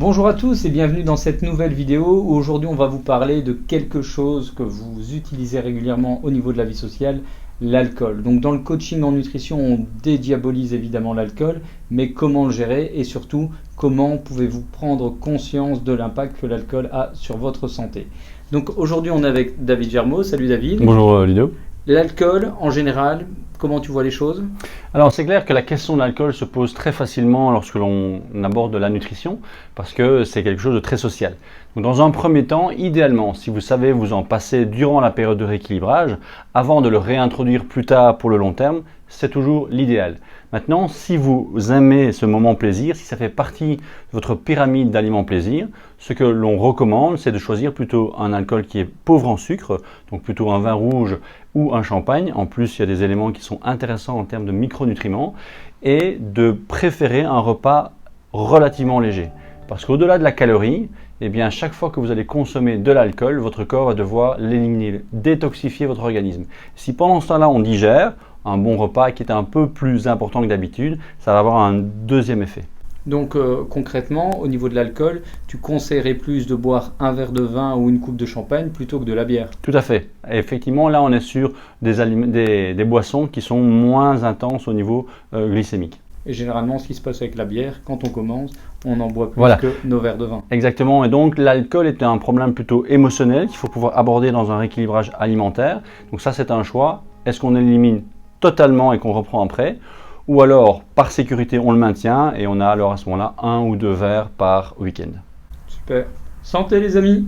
Bonjour à tous et bienvenue dans cette nouvelle vidéo où aujourd'hui on va vous parler de quelque chose que vous utilisez régulièrement au niveau de la vie sociale, l'alcool. Donc dans le coaching en nutrition, on dédiabolise évidemment l'alcool, mais comment le gérer et surtout comment pouvez-vous prendre conscience de l'impact que l'alcool a sur votre santé. Donc aujourd'hui on est avec David Germeau. Salut David. Bonjour Ludo. L'alcool en général, comment tu vois les choses ? Alors c'est clair que la question de l'alcool se pose très facilement lorsque l'on aborde la nutrition parce que c'est quelque chose de très social. Donc dans un premier temps, idéalement, si vous savez vous en passer durant la période de rééquilibrage, avant de le réintroduire plus tard pour le long terme, c'est toujours l'idéal. Maintenant, si vous aimez ce moment plaisir, si ça fait partie de votre pyramide d'aliments plaisir, ce que l'on recommande, c'est de choisir plutôt un alcool qui est pauvre en sucre, donc plutôt un vin rouge ou un champagne. En plus, il y a des éléments qui sont intéressants en termes de micronutriments et de préférer un repas relativement léger. Parce qu'au-delà de la calorie, eh bien, chaque fois que vous allez consommer de l'alcool, votre corps va devoir l'éliminer, détoxifier votre organisme. Si pendant ce temps-là, on digère un bon repas qui est un peu plus important que d'habitude, ça va avoir un deuxième effet. Donc concrètement, au niveau de l'alcool, tu conseillerais plus de boire un verre de vin ou une coupe de champagne plutôt que de la bière? Tout à fait. Et effectivement, là, on est sur des boissons qui sont moins intenses au niveau glycémique. Et généralement, ce qui se passe avec la bière, quand on commence, on en boit plus que nos verres de vin. Exactement. Et donc, l'alcool est un problème plutôt émotionnel qu'il faut pouvoir aborder dans un rééquilibrage alimentaire. Donc ça, c'est un choix. Est-ce qu'on élimine totalement et qu'on reprend après? Ou alors, par sécurité, on le maintient et on a alors à ce moment-là 1 ou 2 verres par week-end. Super. Santé les amis!